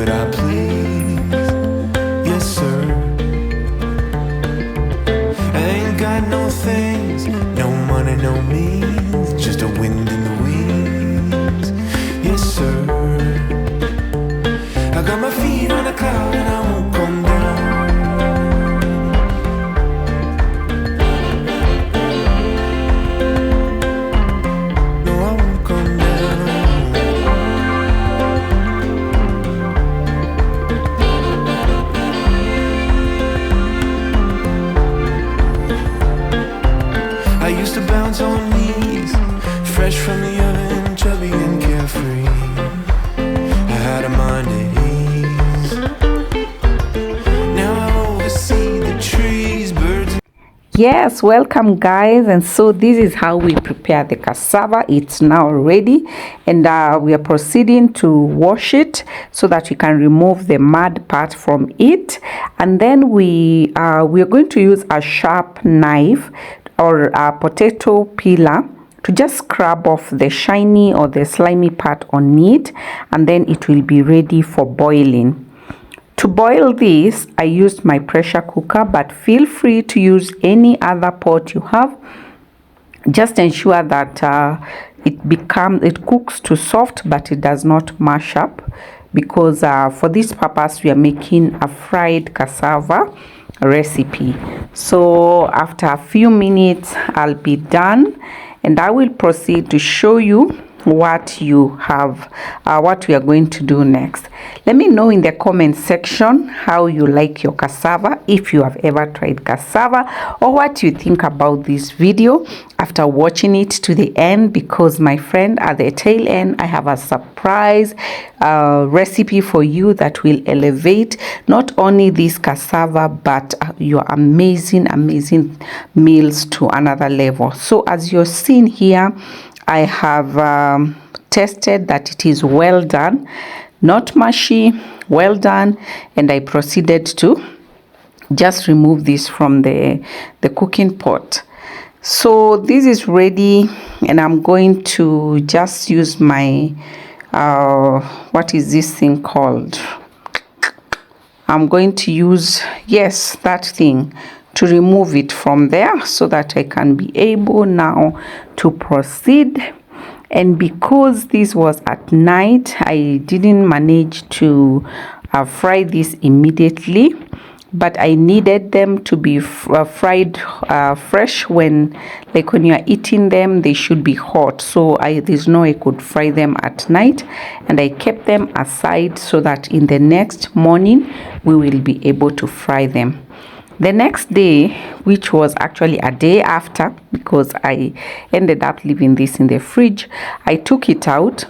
what I please. Yes, sir. I ain't got no things, no money, no means, just a wind in the wings. Yes, sir. I got my feet on a cloud and I won't come down. No, I won't come down. I used to bounce on knees, fresh from the oven, chubby and carefree. I had a mind at ease. Now I oversee the trees, birds. Yes, welcome guys, and so this is how we prepare the cassava. It's now ready, and we are proceeding to wash it so that we can remove the mud part from it, and then we are going to use a sharp knife or a potato peeler to just scrub off the shiny or the slimy part on it, and then it will be ready for boiling. To boil this, I used my pressure cooker, but feel free to use any other pot you have. Just ensure that it cooks to soft, but it does not mash up, because for this purpose we are making a fried cassava recipe. So after a few minutes I'll be done, and I will proceed to show you what you have, what we are going to do next. Let me know in the comment section how you like your cassava, if you have ever tried cassava, or what you think about this video after watching it to the end, because my friend, at the tail end I have a surprise recipe for you that will elevate not only this cassava but your amazing meals to another level. So as you're seeing here, I have tested that it is well done, not mushy, well done, and I proceeded to just remove this from the cooking pot. So this is ready, and I'm going to just use my what is this thing called? I'm going to use, yes, that thing, to remove it from there so that I can be able now to proceed. And because this was at night, I didn't manage to fry this immediately, but I needed them to be fried fresh. When you are eating them, they should be hot, so there's no way I could fry them at night, and I kept them aside so that in the next morning we will be able to fry them. The next day, which was actually a day after, because I ended up leaving this in the fridge, I took it out,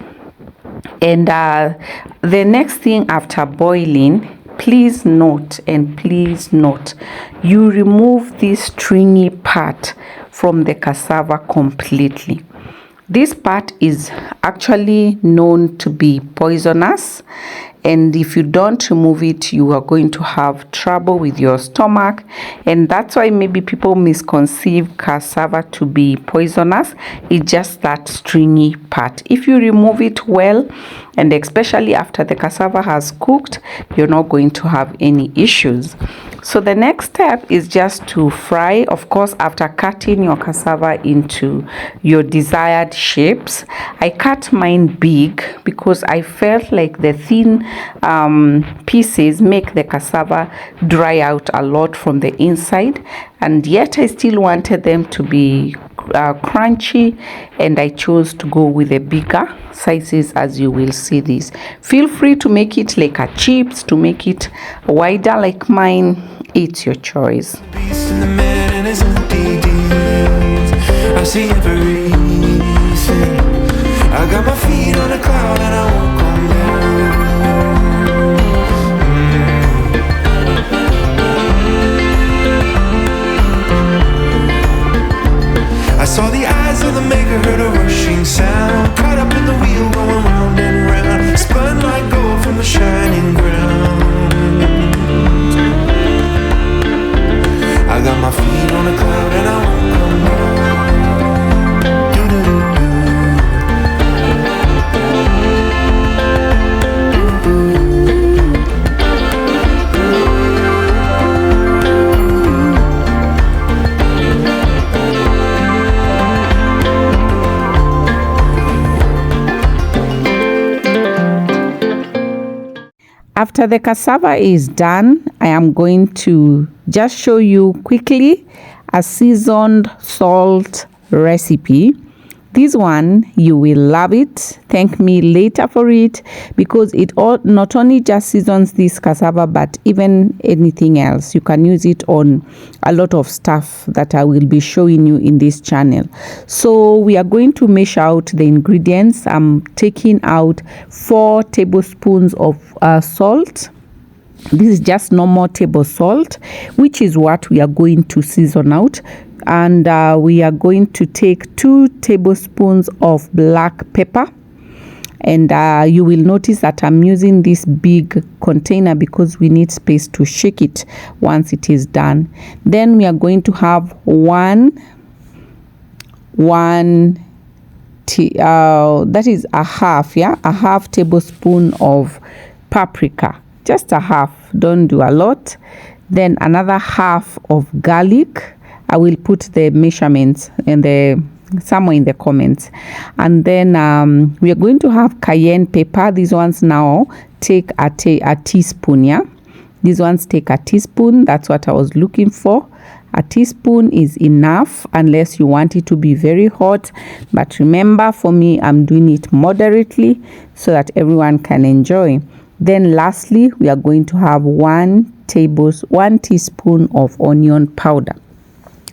and the next thing after boiling, please note, you remove this stringy part from the cassava completely. This part is actually known to be poisonous, and if you don't remove it, you are going to have trouble with your stomach, and that's why maybe people misconceive cassava to be poisonous. It's just that stringy part. If you remove it well, and especially after the cassava has cooked, you're not going to have any issues. So the next step is just to fry, of course, after cutting your cassava into your desired shapes. I cut mine big because I felt like the thin pieces make the cassava dry out a lot from the inside, and yet I still wanted them to be crunchy, and I chose to go with the bigger sizes, as you will see this. Feel free to make it like a chips, to make it wider like mine. It's your choice. Beast and the man and his empty deals. I see everything. I got my feet on a cloud and I won't come down. I saw the eyes of the maker, heard a rushing sound, caught up in the wheel going round and round, spun like gold from the shining ground. I got my feet on a cloud and I won't come down. after the cassava is done, I am going to just show you quickly a seasoned salt recipe. This one, you will love it. Thank me later for it, because it all not only just seasons this cassava, but even anything else. You can use it on a lot of stuff that I will be showing you in this channel. So we are going to measure out the ingredients. I'm taking out 4 tablespoons of salt. This is just normal table salt, which is what we are going to season out. And we are going to take 2 tablespoons of black pepper. And you will notice that I'm using this big container because we need space to shake it once it is done. Then we are going to have that is a half tablespoon of paprika. Just a half, don't do a lot. Then another half of garlic. I will put the measurements somewhere in the comments. And then we are going to have cayenne pepper. These ones now take a teaspoon. Yeah, these ones take a teaspoon. That's what I was looking for. A teaspoon is enough unless you want it to be very hot. But remember, for me, I'm doing it moderately so that everyone can enjoy. Then lastly, we are going to have 1 teaspoon of onion powder.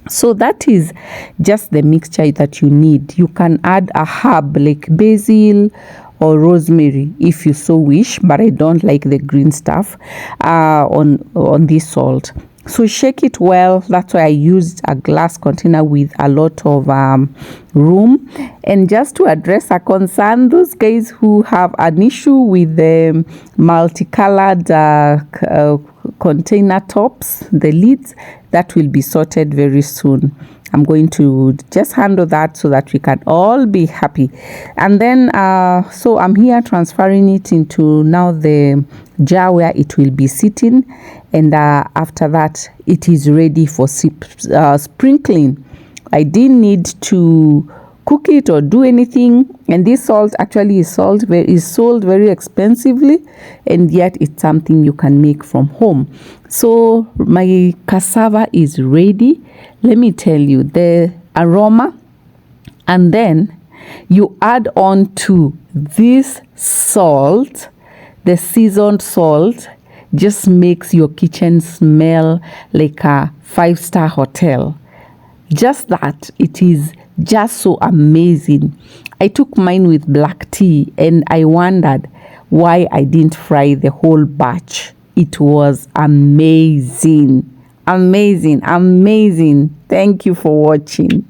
So that is just the mixture that you need. You can add a herb like basil or rosemary if you so wish, but I don't like the green stuff on this salt. So shake it well. That's why I used a glass container with a lot of room. And just to address a concern, those guys who have an issue with the multicolored container tops, the lids, that will be sorted very soon. I'm going to just handle that so that we can all be happy. And then so I'm here transferring it into now the jar where it will be sitting, and after that it is ready for sprinkling. I didn't need to cook it or do anything, and this salt actually is sold very expensively, and yet it's something you can make from home. So my cassava is ready. Let me tell you, the aroma, and then you add on to this salt, the seasoned salt, just makes your kitchen smell like a 5-star hotel. Just that, it is just so amazing. I took mine with black tea and I wondered why I didn't fry the whole batch. It was amazing. Amazing. Thank you for watching.